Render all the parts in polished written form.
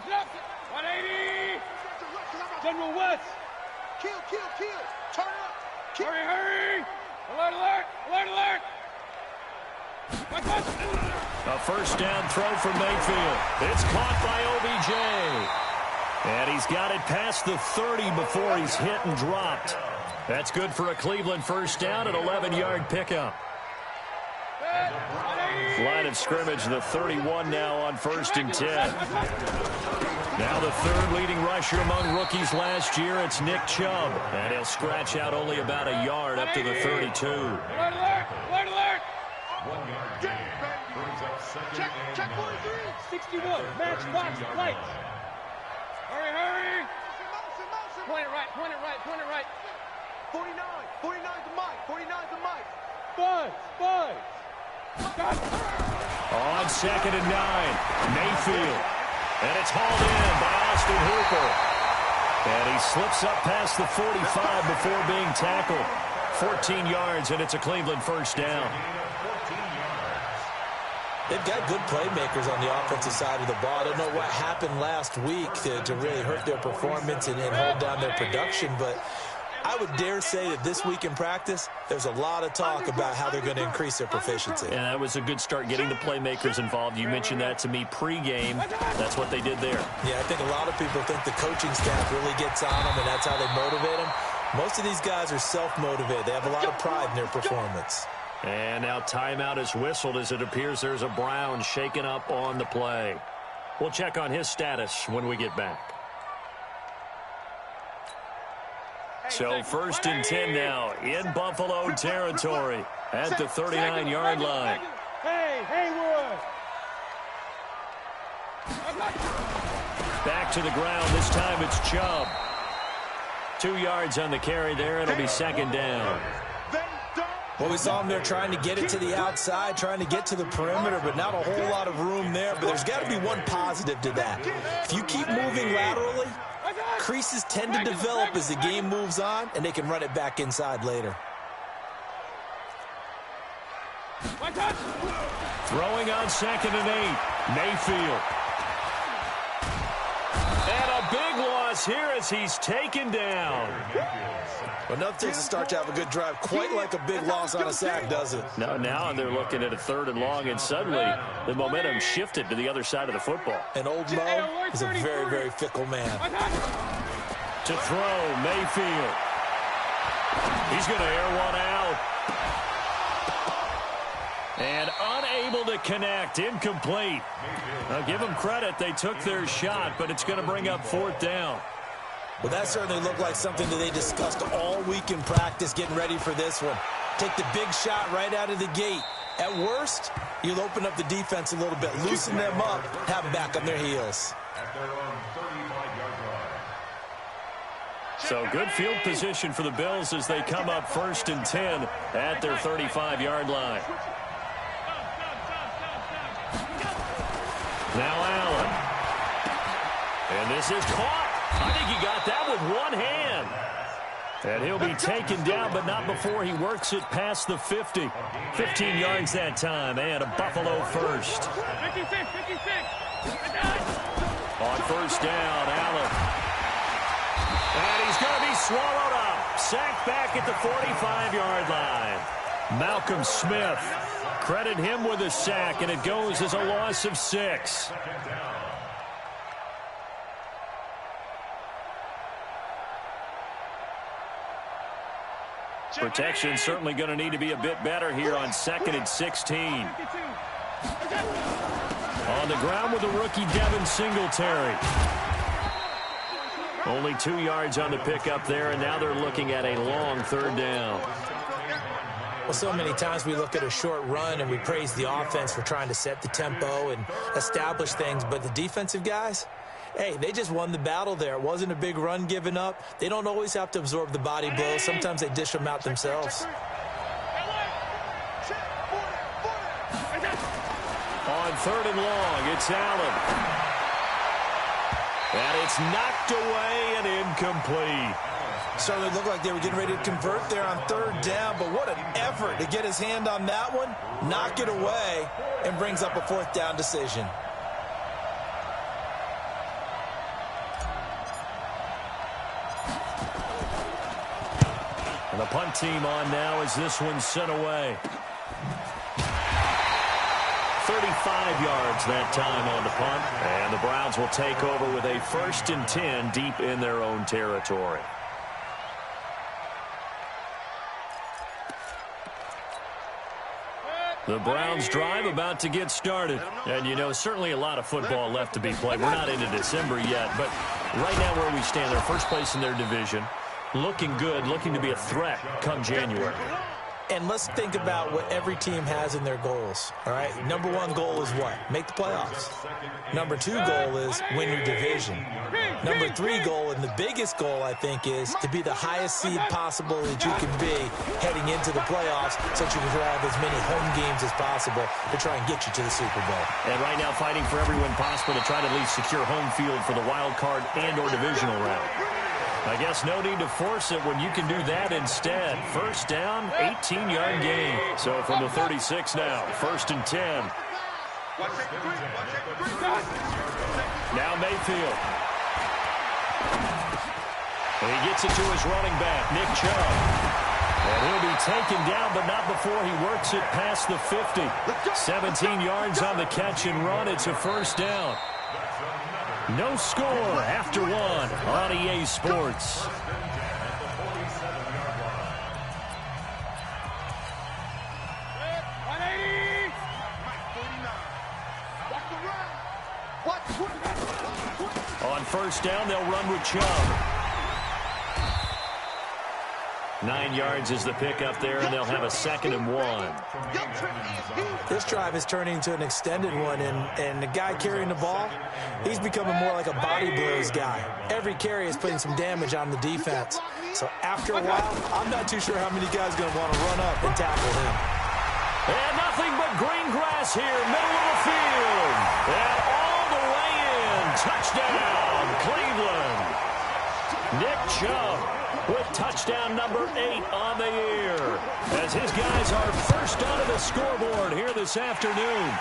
180. General West. Kill. Turn up. Kill. Hurry. Alert. A first down throw from Mayfield. It's caught by OBJ. And he's got it past the 30 before he's hit and dropped. That's good for a Cleveland first down, an 11-yard pickup. Line of scrimmage, the 31 now on 1st and 10. Now the third leading rusher among rookies last year, it's Nick Chubb. And he'll scratch out only about a yard up to the 32. Alert. 1 yard gain. Brings up second Check 43. 61. Matchbox lights. Hurry. Point it right. 49. 49's the mic. 5. On 2nd and 9, Mayfield. And it's hauled in by Austin Hooper. And he slips up past the 45 before being tackled. 14 yards, and it's a Cleveland first down. They've got good playmakers on the offensive side of the ball. I don't know what happened last week to really hurt their performance and hold down their production, but I would dare say that this week in practice, there's a lot of talk about how they're going to increase their proficiency. And that was a good start getting the playmakers involved. You mentioned that to me pregame. That's what they did there. Yeah, I think a lot of people think the coaching staff really gets on them, and that's how they motivate them. Most of these guys are self-motivated. They have a lot of pride in their performance. And now timeout is whistled as it appears there's a Brown shaken up on the play. We'll check on his status when we get back. So 1st and 10 now in Buffalo territory at the 39-yard line. Haywood. Back to the ground. This time it's Chubb. 2 yards on the carry there. It'll be 2nd down. Well, we saw him there trying to get it to the outside, trying to get to the perimeter, but not a whole lot of room there. But there's got to be one positive to that. If you keep moving laterally, creases tend to develop as the game moves on, and they can run it back inside later. Throwing on 2nd and 8. Mayfield. And a big loss here as he's taken down. Enough takes to start to have a good drive, quite like a big loss on a sack, does it? No, now they're looking at a 3rd and long, and suddenly the momentum shifted to the other side of the football. And old Mo is a very, very fickle man. To throw, Mayfield. He's going to air one out. And unable to connect, incomplete. I'll give them credit, they took their shot, but it's going to bring up 4th down. Well, that certainly looked like something that they discussed all week in practice, getting ready for this one. Take the big shot right out of the gate. At worst, you'll open up the defense a little bit, loosen them up, have them back on their heels. So good field position for the Bills as they come up 1st and 10 at their 35-yard line. Now Allen. And this is caught. I think he got that with one hand. And he'll be taken down, but not before he works it past the 50. 15 yards that time, and a Buffalo first. 56. On 1st down, Allen. And he's going to be swallowed up. Sacked back at the 45-yard line. Malcolm Smith. Credit him with a sack, and it goes as a loss of 6. Protection certainly going to need to be a bit better here on 2nd and 16. On the ground with the rookie Devin Singletary. Only 2 yards on the pickup there, and now they're looking at a long 3rd down. Well, so many times we look at a short run and we praise the offense for trying to set the tempo and establish things, but the defensive guys, hey, they just won the battle there. It wasn't a big run given up. They don't always have to absorb the body blows. Sometimes they dish them out themselves. On 3rd and long, it's Allen. And it's knocked away and incomplete. Certainly looked like they were getting ready to convert there on 3rd down, but what an effort to get his hand on that one, knock it away, and brings up a 4th down decision. And the punt team on now as this one's sent away. 35 yards that time on the punt. And the Browns will take over with a 1st and 10 deep in their own territory. The Browns drive about to get started. And, you know, certainly a lot of football left to be played. We're not into December yet, but right now where we stand, they're first place in their division. Looking good, looking to be a threat come January. And let's think about what every team has in their goals, all right? Number 1 goal is what? Make the playoffs. Number 2 goal is win your division. Number 3 goal, and the biggest goal, I think, is to be the highest seed possible that you can be heading into the playoffs so that you can have as many home games as possible to try and get you to the Super Bowl. And right now fighting for every win possible to try to at least secure home field for the wild card and or divisional round. I guess no need to force it when you can do that instead. First down, 18-yard gain. So from the 36 now, 1st and 10. Now Mayfield. And he gets it to his running back, Nick Chubb. And he'll be taken down, but not before he works it past the 50. 17 yards on the catch and run. It's a 1st down. No score after 1 on EA Sports. On 1st down, they'll run with Chubb. 9 yards is the pickup there, and they'll have a 2nd and 1. This drive is turning into an extended one, and the guy carrying the ball, he's becoming more like a body blows guy. Every carry is putting some damage on the defense. So after a while, I'm not too sure how many guys are going to want to run up and tackle him. And nothing but green grass here, middle of the field. And all the way in. Touchdown, Cleveland. Nick Chubb with touchdown number 8 on the year, as his guys are first onto the scoreboard here this afternoon.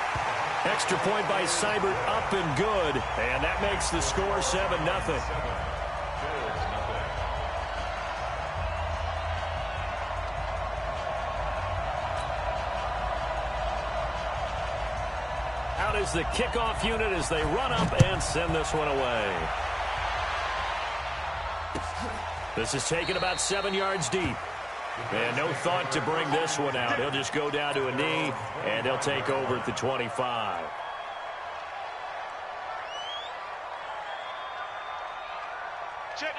Extra point by Seibert up and good, and that makes the score 7-0. Out is the kickoff unit as they run up and send this one away. This is taken about 7 yards deep. And no thought to bring this one out. He'll just go down to a knee, and he'll take over at the 25.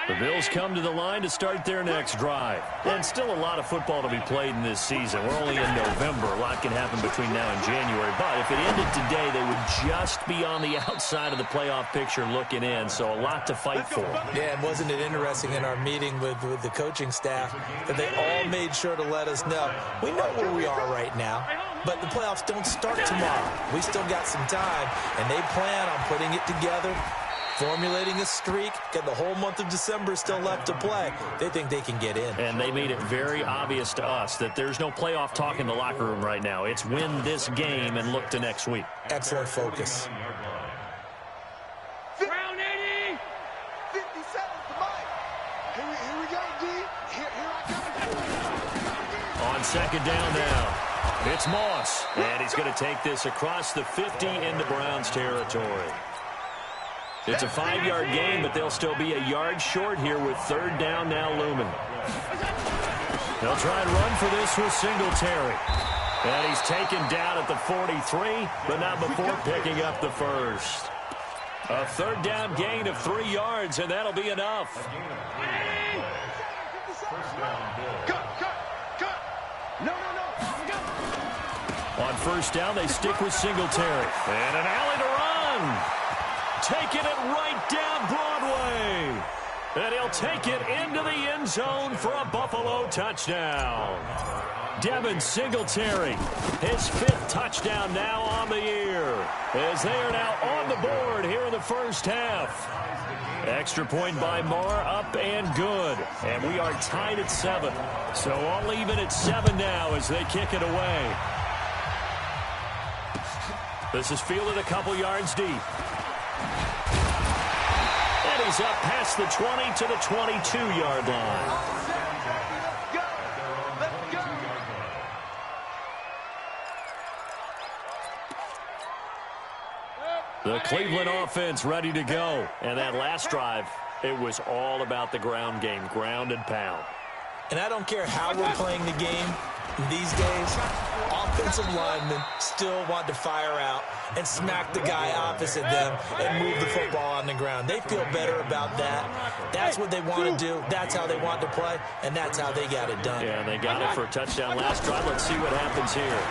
The Bills come to the line to start their next drive. And still a lot of football to be played in this season. We're only in November. A lot can happen between now and January. But if it ended today, they would just be on the outside of the playoff picture looking in. So a lot to fight for. Yeah, and wasn't it interesting in our meeting with the coaching staff that they all made sure to let us know, we know where we are right now, but the playoffs don't start tomorrow. We still got some time, and they plan on putting it together, formulating a streak, got the whole month of December still left to play. They think they can get in. And they made it very obvious to us that there's no playoff talk in the locker room right now. It's win this game and look to next week. Excellent focus. Round 80. 57 to Mike. Here we go, D. Here I come. On 2nd down now, it's Moss. And he's going to take this across the 50 into Browns territory. It's a 5-yard gain, but they'll still be a yard short here with 3rd down now looming. They'll try and run for this with Singletary. And he's taken down at the 43, but not before picking up the 1st. A 3rd down gain of 3 yards, and that'll be enough. Cut. No. On 1st down, they stick with Singletary. And an alley to run. Taking it right down Broadway. And he'll take it into the end zone for a Buffalo touchdown. Devin Singletary, his 5th touchdown now on the year, as they are now on the board here in the first half. Extra point by Marr, up and good. And we are tied at 7. So all even at 7 now as they kick it away. This is fielded a couple yards deep. And he's up past the 20 to the 22-yard line. The Cleveland offense ready to go. And that last drive, it was all about the ground game, ground and pound. And I don't care how we're playing the game these days, offensive linemen still want to fire out and smack the guy opposite them and move the football on the ground. They feel better about that. That's what they want to do. That's how they want to play, and that's how they got it done. Yeah, they got it for a touchdown last drive. Let's see what happens here.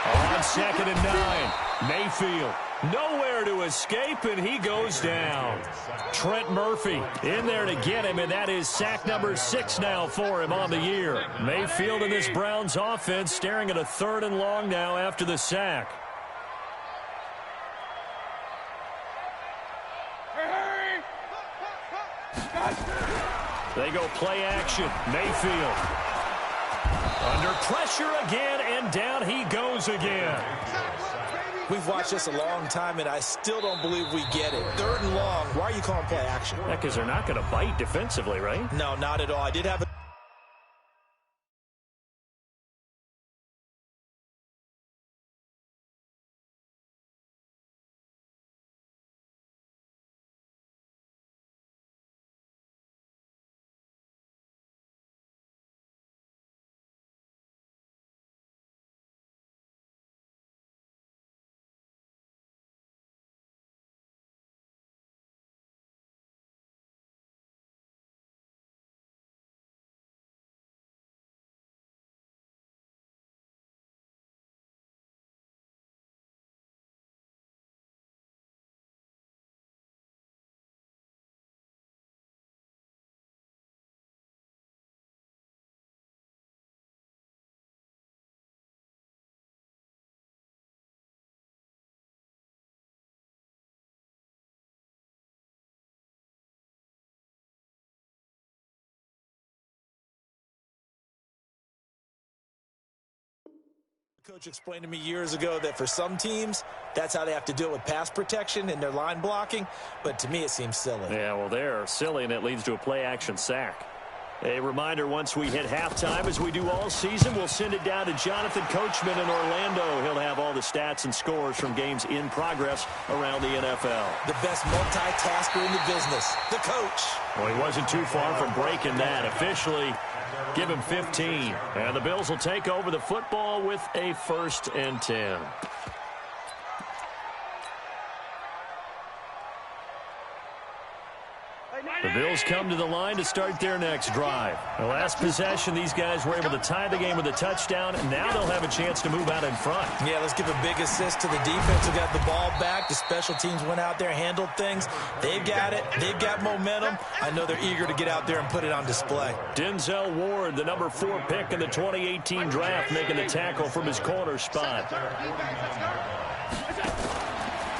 On 2nd and 9, Mayfield. Nowhere to escape, and he goes down. Trent Murphy in there to get him, and that is sack number 6 now for him on the year. Mayfield and this Browns offense staring at a 3rd and long now after the sack. They go play action. Mayfield under pressure again, and down he goes again. We've watched this a long time, and I still don't believe we get it. 3rd and long. Why are you calling play action? Yeah, because they're not going to bite defensively, right? No, not at all. I did have a coach explained to me years ago that for some teams, that's how they have to deal with pass protection and their line blocking. But to me, it seems silly. Yeah, well, they're silly, and it leads to a play-action sack. A reminder, once we hit halftime, as we do all season, we'll send it down to Jonathan Coachman in Orlando. He'll have all the stats and scores from games in progress around the NFL. The best multitasker in the business, the coach. Well, he wasn't too far from breaking that. Officially, give him 15. And the Bills will take over the football with a 1st and 10. The Bills come to the line to start their next drive. The last possession, these guys were able to tie the game with a touchdown, and now they'll have a chance to move out in front. Yeah, let's give a big assist to the defense who got the ball back. The special teams went out there, handled things. They've got it. They've got momentum. I know they're eager to get out there and put it on display. Denzel Ward, the number 4 pick in the 2018 draft, making the tackle from his corner spot.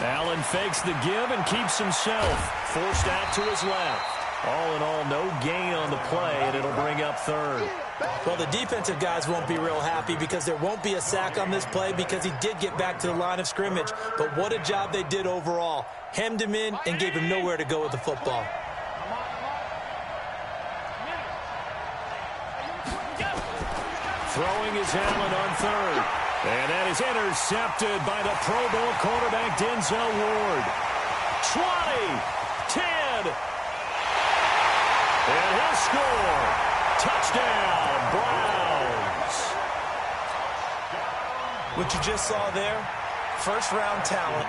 Allen fakes the give and keeps himself forced out to his left. All in all, no gain on the play, and it'll bring up 3rd. Well, the defensive guys won't be real happy because there won't be a sack on this play because he did get back to the line of scrimmage. But what a job they did overall. Hemmed him in and gave him nowhere to go with the football. Throwing is Allen on 3rd. And that is intercepted by the Pro Bowl quarterback Denzel Ward. 20, 10, and he'll score. Touchdown, Browns. What you just saw there, 1st-round talent,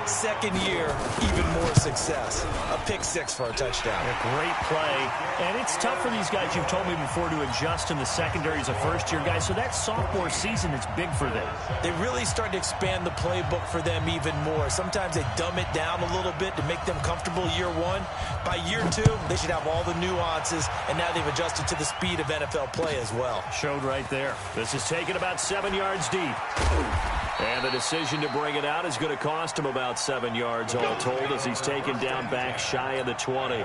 2nd year, even more success. A pick 6 for a touchdown. A great play. And it's tough for these guys, you've told me before, to adjust in the secondary as a first-year guy. So that sophomore season is big for them. They really start to expand the playbook for them even more. Sometimes they dumb it down a little bit to make them comfortable year 1. By year 2, they should have all the nuances, and now they've adjusted to the speed of NFL play as well. Showed right there. This is taken about 7 yards deep. And the decision to bring it out is going to cost him about 7 yards all told as he's taken down back shy of the 20.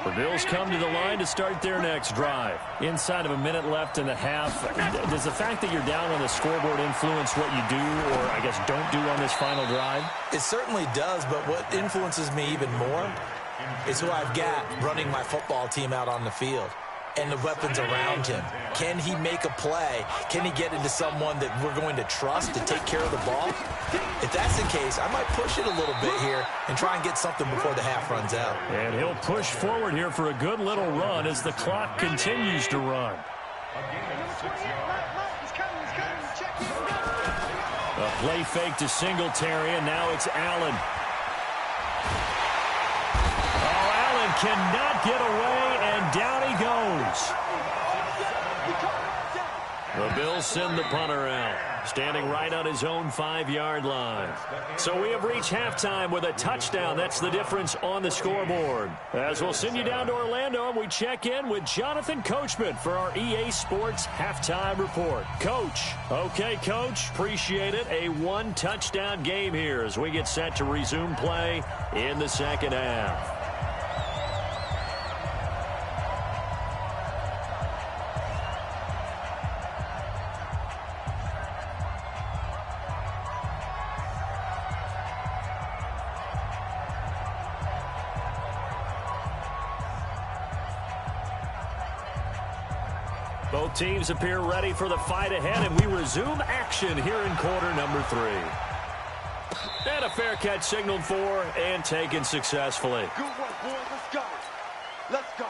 The Bills come to the line to start their next drive. Inside of a minute left in the half, does the fact that you're down on the scoreboard influence what you do or, I guess, don't do on this final drive? It certainly does, but what influences me even more is who I've got running my football team out on the field. and the weapons around him. Can he make a play? Can he get into someone that we're going to trust to take care of the ball? If that's the case, I might push it a little bit here and try and get something before the half runs out. And he'll push forward here for a good little run as the clock continues to run. A play fake to Singletary, and now it's Allen. Oh, Allen cannot get away, and down he goes. The Bills send the punter out, standing right on his own 5-yard line. So we have reached halftime with a touchdown. That's the difference on the scoreboard. As we'll send you down to Orlando, and we check in with Jonathan Coachman for our EA Sports Halftime Report. Coach. Okay, Coach. Appreciate it. A one-touchdown game here as we get set to resume play in the second half. Both teams appear ready for the fight ahead, and we resume action here in quarter number 3. And a fair catch signaled for and taken successfully. Good work, boys. Let's go. Let's go.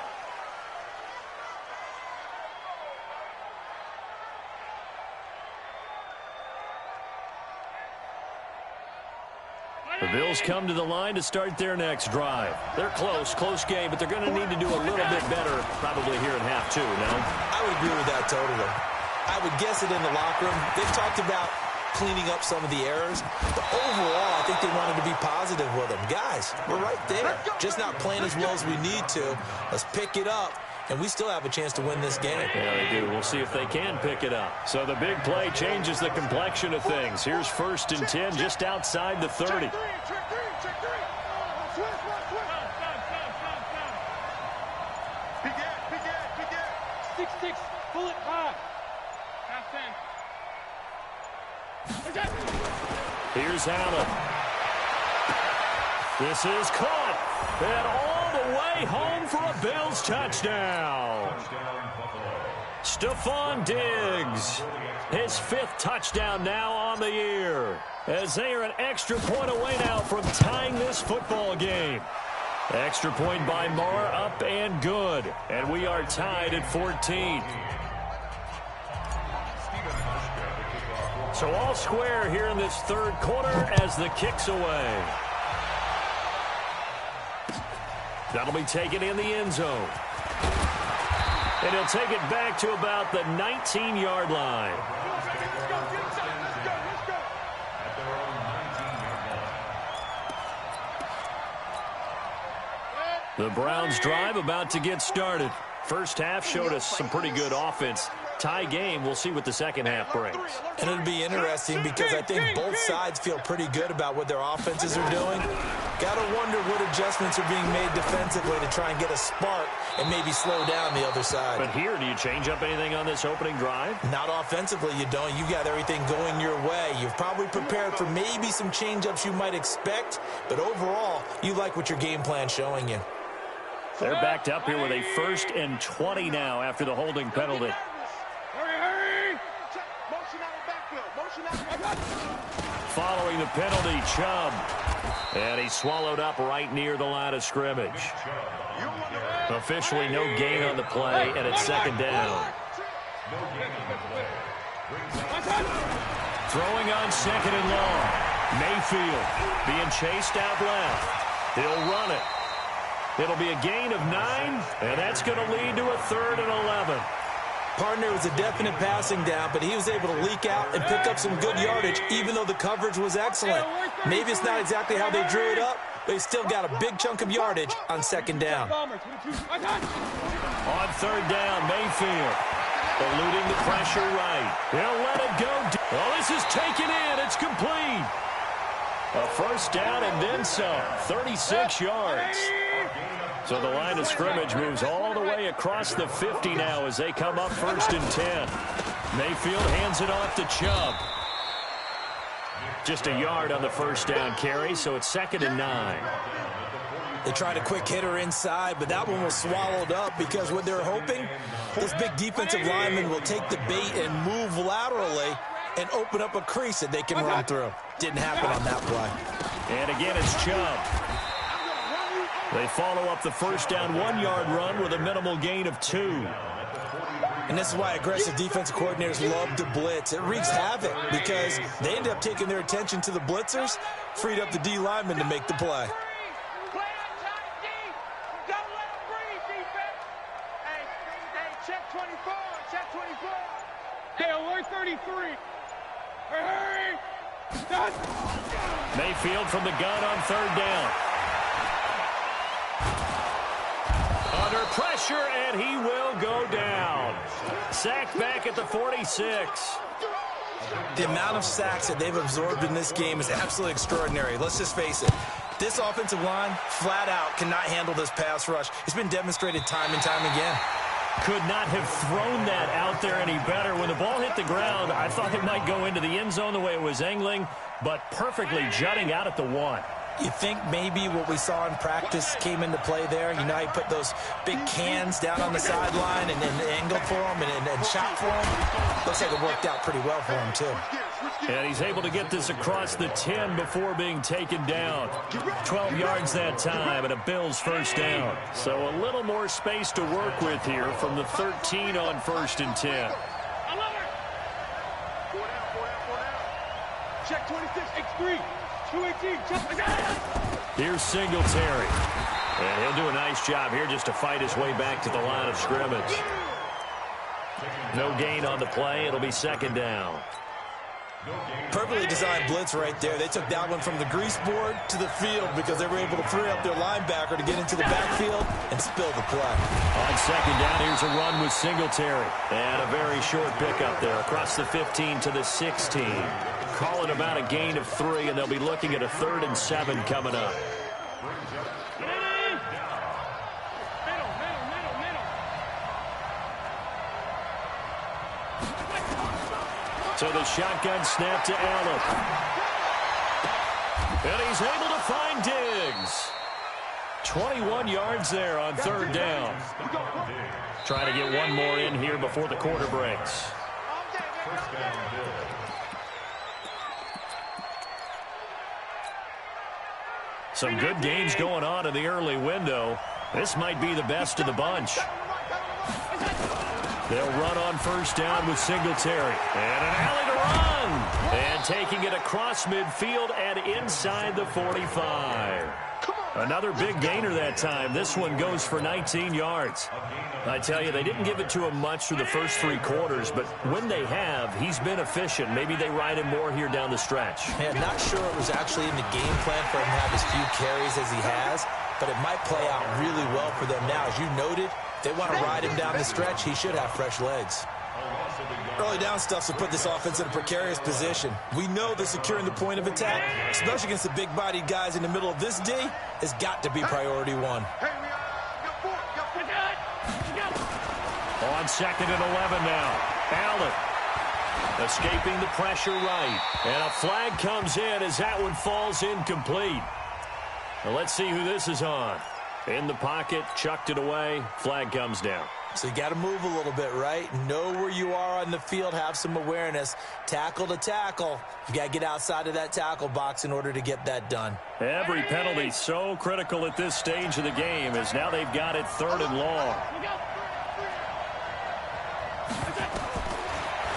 The Bills come to the line to start their next drive. They're close game, but they're going to need to do a little bit better probably here in half 2, no? I would agree with that totally. I would guess it in the locker room. They've talked about cleaning up some of the errors, but overall, I think they wanted to be positive with them. Guys, we're right there. Just not playing as well as we need to. Let's pick it up, and we still have a chance to win this game. Yeah, they do. We'll see if they can pick it up. So the big play changes the complexion of things. Here's 1st and 10 just outside the 30. Check 3. Big Ed. 6-6. Pull it high. Half 10. Here's Allen. This is caught. And all the way home for a Bills touchdown. Stephon Diggs. His 5th touchdown now on the year. As they are an extra point away now from tying this football game. Extra point by Marr, up and good. And we are tied at 14. So all square here in this 3rd quarter as the kick's away. That'll be taken in the end zone. And he'll take it back to about the 19-yard line. The Browns drive about to get started. First half showed us some pretty good offense. Tie game, we'll see what the second half brings. And it'll be interesting because I think both sides feel pretty good about what their offenses are doing. Got to wonder what adjustments are being made defensively to try and get a spark and maybe slow down the other side. But here, do you change up anything on this opening drive? Not offensively, you don't. You got everything going your way. You've probably prepared for maybe some change-ups you might expect, but overall, you like what your game plan's showing you. They're backed up here with a 1st and 20 now after the holding penalty. Hurry! Motion out of backfield. Following the penalty, Chubb. And he swallowed up right near the line of scrimmage. Officially no gain on the play, and it's 2nd down. Throwing on 2nd and long. Mayfield being chased out left. He'll run it. It'll be a gain of 9, and that's going to lead to a 3rd and 11. Partner was a definite passing down, but he was able to leak out and pick up some good yardage, even though the coverage was excellent. Maybe it's not exactly how they drew it up, but he still got a big chunk of yardage on 2nd down. On 3rd down, Mayfield eluding the pressure right. He'll let it go. Well, this is taken in. It's complete. A 1st down and then some. 36 yards. So the line of scrimmage moves all the way across the 50 now as they come up 1st and 10. Mayfield hands it off to Chubb. Just a yard on the 1st down carry, so it's 2nd and 9. They tried a quick hitter inside, but that one was swallowed up because what they're hoping, this big defensive lineman will take the bait and move laterally and open up a crease that they can run through. Didn't happen on that play. And again, it's Chubb. They follow up the first down 1-yard run with a minimal gain of 2. And this is why aggressive defensive coordinators love to blitz. It wreaks havoc because they end up taking their attention to the blitzers, freed up the D lineman to make the play. Check 24, check 24. Hey, alert 33. Hurry! Mayfield from the gun on 3rd down. Under pressure, and he will go down. Sacked back at the 46. The amount of sacks that they've absorbed in this game is absolutely extraordinary. Let's just face it. This offensive line, flat out, cannot handle this pass rush. It's been demonstrated time and time again. Could not have thrown that out there any better. When the ball hit the ground, I thought it might go into the end zone the way it was angling, but perfectly jutting out at the 1. You think maybe what we saw in practice came into play there? You know, he put those big cans down on the sideline and angled for them and shot for them. Looks like it worked out pretty well for him, too. And he's able to get this across the 10 before being taken down. 12 yards that time and a Bills first down. So a little more space to work with here from the 13 on 1st and 10. Check 26, X3. 218, Here's Singletary. And he'll do a nice job here just to fight his way back to the line of scrimmage. No gain on the play. It'll be 2nd down. Perfectly designed blitz right there. They took that one from the grease board to the field because they were able to free up their linebacker to get into the backfield and spill the play. On 2nd down, here's a run with Singletary. And a very short pickup there across the 15 to the 16. Call it about a gain of 3, and they'll be looking at a 3rd and 7 coming up. So the shotgun snap to Allen. And he's able to find Diggs. 21 yards there on 3rd down. Trying to get one more in here before the quarter breaks. Some good games going on in the early window. This might be the best of the bunch. They'll run on 1st down with Singletary. And an alley to run. And taking it across midfield and inside the 45. Another big gainer that time. This one goes for 19 yards. I tell you, they didn't give it to him much through the first 3 quarters, but when they have, he's been efficient. Maybe they ride him more here down the stretch. Man, not sure it was actually in the game plan for him to have as few carries as he has, but it might play out really well for them now. As you noted, if they want to ride him down the stretch, he should have fresh legs. Early down stuff to put this offense in a precarious position. We know that securing the point of attack, especially against the big-bodied guys in the middle of this D, has got to be priority 1. On 2nd and 11 now. Allen escaping the pressure right. And a flag comes in as that one falls incomplete. Well, let's see who this is on. In the pocket, chucked it away. Flag comes down. So you got to move a little bit, right? Know where you are on the field, have some awareness. Tackle to tackle. You got to get outside of that tackle box in order to get that done. Every penalty so critical at this stage of the game as now they've got it 3rd and long.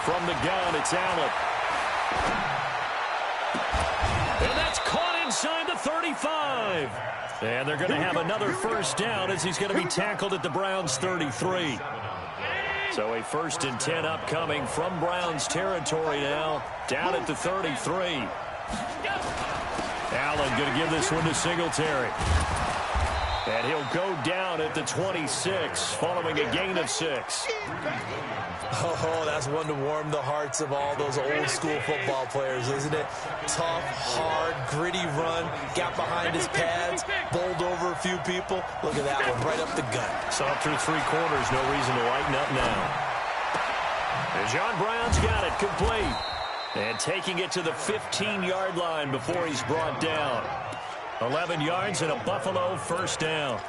From the gun, it's Allen. And that's caught inside the 35. And they're going to have another 1st down as he's going to be tackled at the Browns' 33. So a 1st and 10 upcoming from Browns territory now, down at the 33. Allen going to give this one to Singletary. And he'll go down at the 26 following a gain of 6. Oh, that's one to warm the hearts of all those old-school football players, isn't it? Tough, hard, gritty run, got behind his pads, bowled over a few people. Look at that one, right up the gut. Saw through 3 quarters, no reason to lighten up now. And John Brown's got it complete. And taking it to the 15-yard line before he's brought down. 11 yards and a Buffalo first down.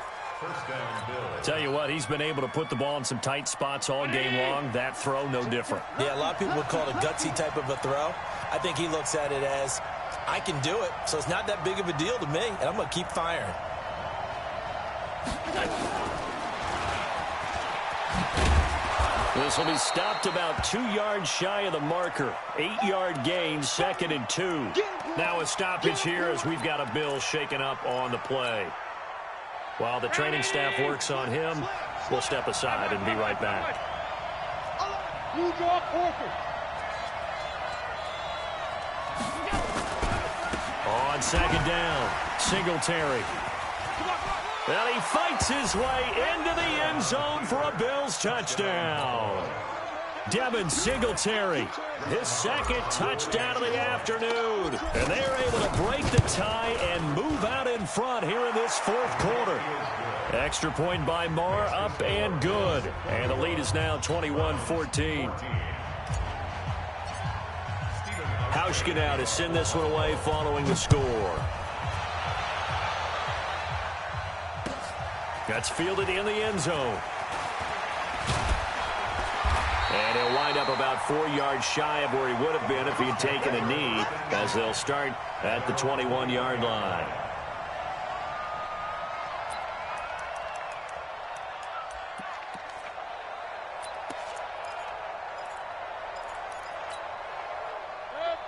Tell you what, he's been able to put the ball in some tight spots all game long. That throw, no different. Yeah, a lot of people would call it a gutsy type of a throw. I think he looks at it as, I can do it, so it's not that big of a deal to me, and I'm going to keep firing. This will be stopped about 2 yards shy of the marker. 8-yard gain, 2nd and 2. Now a stoppage here as we've got a Bill shaken up on the play. While the training staff works on him, we'll step aside and be right back. On 2nd down, Singletary. Well, he fights his way into the end zone for a Bills touchdown. Devin Singletary, his 2nd touchdown of the afternoon. And they are able to break the tie and move out in front here in this 4th quarter. Extra point by Marr, up and good. And the lead is now 21-14. Hauschka now to send this one away following the score. That's fielded in the end zone. And he'll wind up about 4 yards shy of where he would have been if he had taken a knee, as they'll start at the 21-yard line.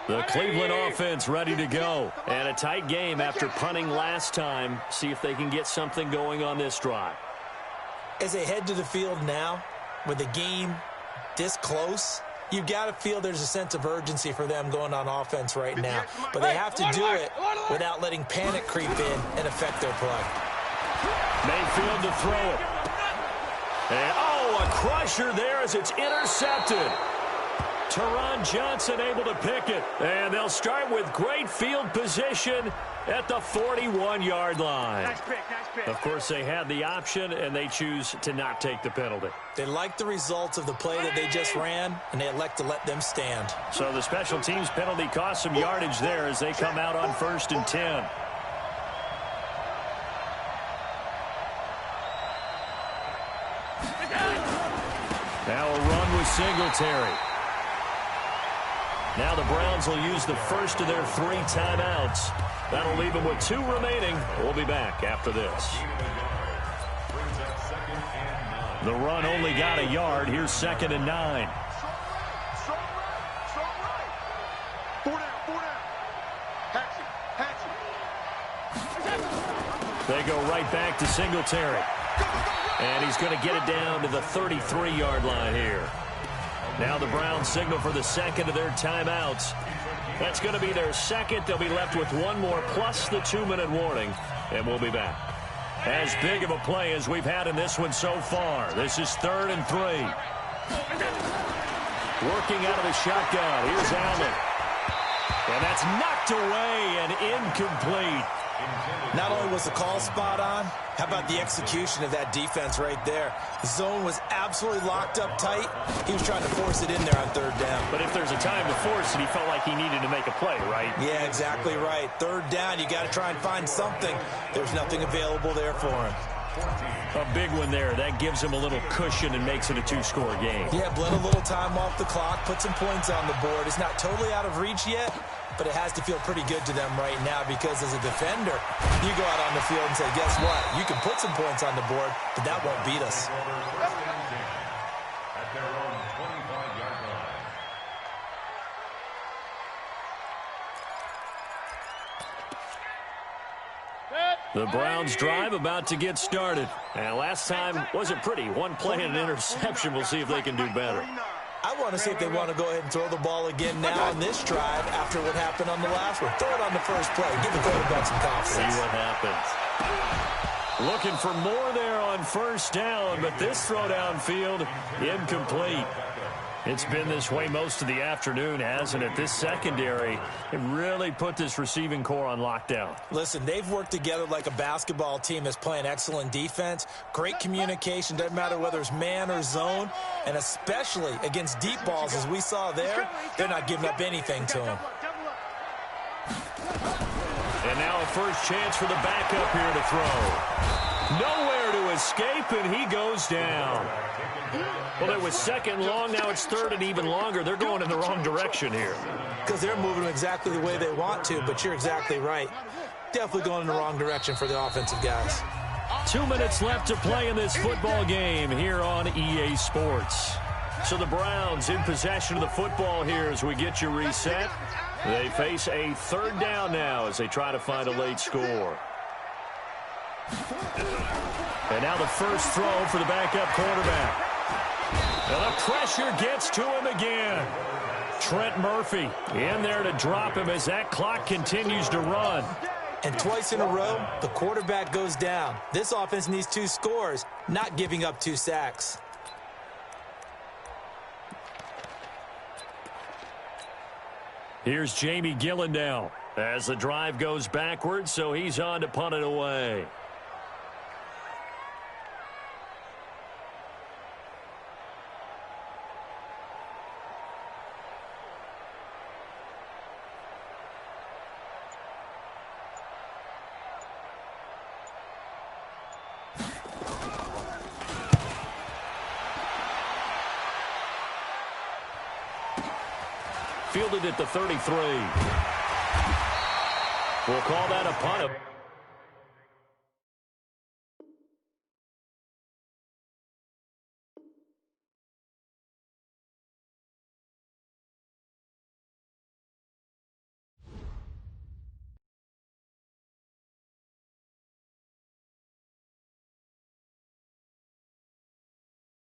The Cleveland offense ready to go. And a tight game after punting last time. See if they can get something going on this drive. As they head to the field now, with the game this close, you've got to feel there's a sense of urgency for them going on offense right now. But they have to do it without letting panic creep in and affect their play. Mayfield to throw it. And, a crusher there as it's intercepted. Teron Johnson able to pick it. And they'll start with great field position at the 41-yard line. Nice pick. Of course, they had the option, and they choose to not take the penalty. They like the results of the play that they just ran, and they elect to let them stand. So the special teams penalty cost some yardage there as they come out on 1st and 10. Now a run with Singletary. Now the Browns will use the first of their 3 timeouts. That'll leave them with 2 remaining. We'll be back after this. The run only got a yard. Here's 2nd and 9. Strong right. 4 down. Hatchet. They go right back to Singletary. And he's going to get it down to the 33-yard line here. Now the Browns signal for the 2nd of their timeouts. That's going to be their 2nd. They'll be left with 1 more plus the 2-minute warning. And we'll be back. As big of a play as we've had in this one so far. This is 3rd and 3. Working out of the shotgun. Here's Allen. And that's knocked away and incomplete. Not only was the call spot on, how about the execution of that defense right there? The zone was absolutely locked up tight. He was trying to force it in there on 3rd down. But if there's a time to force it, he felt like he needed to make a play, right? Yeah, exactly right. 3rd down, you got to try and find something. There's nothing available there for him. A big one there. That gives him a little cushion and makes it a 2-score game. Yeah, bled a little time off the clock, put some points on the board. It's not totally out of reach yet, but it has to feel pretty good to them right now because as a defender, you go out on the field and say, guess what? You can put some points on the board, but that won't beat us. The Browns drive about to get started. And last time wasn't pretty. 1 play and an interception. We'll see if they can do better. I want to see if they want to go ahead and throw the ball again now on this drive after what happened on the last one. Throw it on the first play. Give the quarterback some confidence. See what happens. Looking for more there on 1st down, but this throw downfield incomplete. It's been this way most of the afternoon, hasn't it? This secondary, it really put this receiving core on lockdown. Listen, they've worked together like a basketball team that's playing excellent defense. Great communication, doesn't matter whether it's man or zone. And especially against deep balls, as we saw there, they're not giving up anything to them. And now a first chance for the backup here to throw. Nowhere to escape, and he goes down. Well, it was second long. Now it's third and even longer. They're going in the wrong direction here. Because they're moving exactly the way they want to, but you're exactly right. Definitely going in the wrong direction for the offensive guys. 2 minutes left to play in this football game here on EA Sports. So the Browns in possession of the football here as we get you reset. They face a third down now as they try to find a late score. And now the first throw for the backup quarterback. And the pressure gets to him again. Trent Murphy in there to drop him as that clock continues to run. And twice in a row, the quarterback goes down. This offense needs 2 scores, not giving up 2 sacks. Here's Jamie Gillen now as the drive goes backwards, so he's on to punt it away. Fielded at the 33. We'll call that a punt.